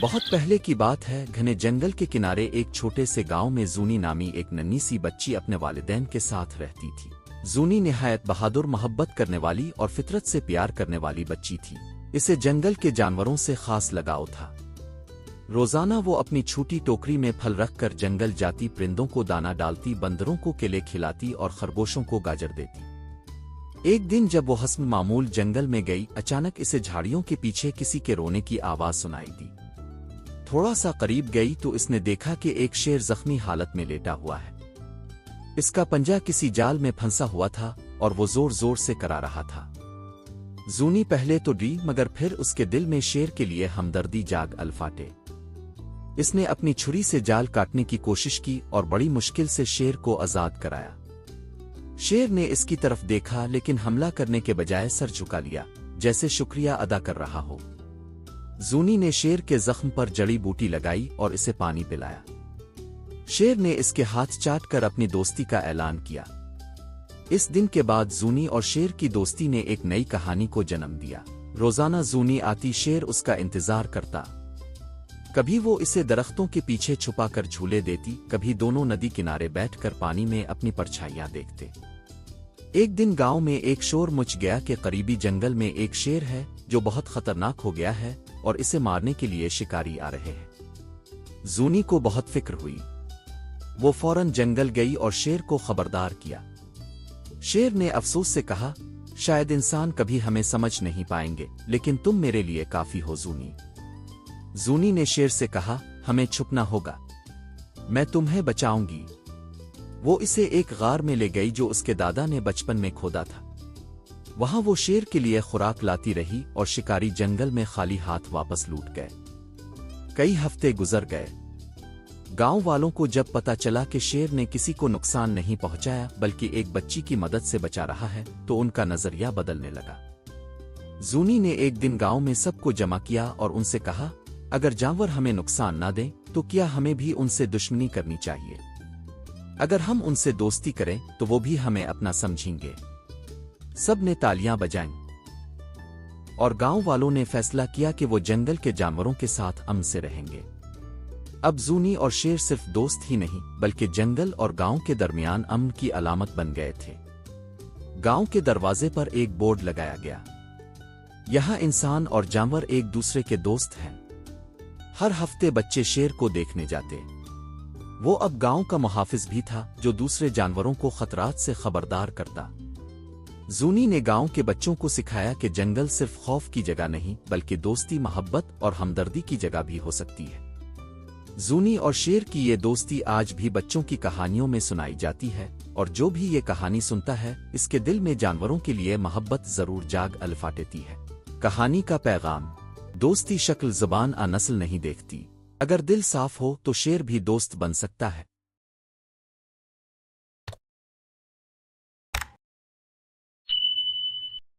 بہت پہلے کی بات ہے، گھنے جنگل کے کنارے ایک چھوٹے سے گاؤں میں زونی نامی ایک ننھی سی بچی اپنے والدین کے ساتھ رہتی تھی۔ زونی نہایت بہادر، محبت کرنے والی اور فطرت سے پیار کرنے والی بچی تھی۔ اسے جنگل کے جانوروں سے خاص لگاؤ تھا۔ روزانہ وہ اپنی چھوٹی ٹوکری میں پھل رکھ کر جنگل جاتی، پرندوں کو دانہ ڈالتی، بندروں کو کیلے کھلاتی اور خرگوشوں کو گاجر دیتی۔ ایک دن جب وہ حسب معمول جنگل میں گئی، اچانک اسے جھاڑیوں کے پیچھے کسی کے رونے کی آواز سنائی دی۔ تھوڑا سا قریب گئی تو اس نے دیکھا کہ ایک شیر زخمی حالت میں لیٹا ہوا ہے۔ اس کا پنجہ کسی جال میں پھنسا ہوا تھا اور وہ زور زور سے کرا رہا تھا۔ زونی پہلے تو ڈری، مگر پھر اس کے دل میں شیر کے لیے ہمدردی جاگ الفاٹے۔ اس نے اپنی چھری سے جال کاٹنے کی کوشش کی اور بڑی مشکل سے شیر کو آزاد کرایا۔ شیر نے اس کی طرف دیکھا لیکن حملہ کرنے کے بجائے سر جھکا لیا، جیسے شکریہ ادا کر رہا ہو۔ زونی نے شیر کے زخم پر جڑی بوٹی لگائی اور اسے پانی پلایا۔ شیر نے اس کے ہاتھ چاٹ کر اپنی دوستی کا اعلان کیا۔ اس دن کے بعد زونی اور شیر کی دوستی نے ایک نئی کہانی کو جنم دیا۔ روزانہ زونی آتی، شیر اس کا انتظار کرتا۔ کبھی وہ اسے درختوں کے پیچھے چھپا کر جھولے دیتی، کبھی دونوں ندی کنارے بیٹھ کر پانی میں اپنی پرچھائیاں دیکھتے۔ ایک دن گاؤں میں ایک شور مچ گیا کہ قریبی جنگل میں ایک شیر ہے جو بہت خطرناک ہو گیا ہے اور اسے مارنے کے لیے شکاری آ رہے ہیں۔ زونی کو بہت فکر ہوئی۔ وہ فوراً جنگل گئی اور شیر کو خبردار کیا۔ شیر نے افسوس سے کہا، شاید انسان کبھی ہمیں سمجھ نہیں پائیں گے، لیکن تم میرے لیے کافی ہو زونی۔ زونی نے شیر سے کہا، ہمیں چھپنا ہوگا، میں تمہیں بچاؤں گی۔ وہ اسے ایک غار میں لے گئی جو اس کے دادا نے بچپن میں کھودا تھا۔ وہاں وہ شیر کے لیے خوراک لاتی رہی اور شکاری جنگل میں خالی ہاتھ واپس لوٹ گئے۔ کئی ہفتے گزر گئے۔ گاؤں والوں کو جب پتا چلا کہ شیر نے کسی کو نقصان نہیں پہنچایا بلکہ ایک بچی کی مدد سے بچا رہا ہے تو ان کا نظریہ بدلنے لگا۔ زونی نے ایک دن گاؤں میں سب کو جمع کیا اور ان سے کہا، اگر جانور ہمیں نقصان نہ دیں تو کیا ہمیں بھی ان سے دشمنی کرنی چاہیے؟ اگر ہم ان سے دوستی کریں تو وہ بھی ہمیں اپنا سمجھیں گے۔ سب نے تالیاں بجائیں اور گاؤں والوں نے فیصلہ کیا کہ وہ جنگل کے جانوروں کے ساتھ امن سے رہیں گے۔ اب زونی اور شیر صرف دوست ہی نہیں بلکہ جنگل اور گاؤں کے درمیان امن کی علامت بن گئے تھے۔ گاؤں کے دروازے پر ایک بورڈ لگایا گیا، یہاں انسان اور جانور ایک دوسرے کے دوست ہیں۔ ہر ہفتے بچے شیر کو دیکھنے جاتے۔ وہ اب گاؤں کا محافظ بھی تھا جو دوسرے جانوروں کو خطرات سے خبردار کرتا۔ زونی نے گاؤں کے بچوں کو سکھایا کہ جنگل صرف خوف کی جگہ نہیں بلکہ دوستی، محبت اور ہمدردی کی جگہ بھی ہو سکتی ہے۔ زونی اور شیر کی یہ دوستی آج بھی بچوں کی کہانیوں میں سنائی جاتی ہے، اور جو بھی یہ کہانی سنتا ہے اس کے دل میں جانوروں کے لیے محبت ضرور جاگ الفاٹتی ہے۔ کہانی کا پیغام: دوستی شکل زبان نسل نہیں دیکھتی۔ اگر دل صاف ہو تو شیر بھی دوست بن سکتا ہے۔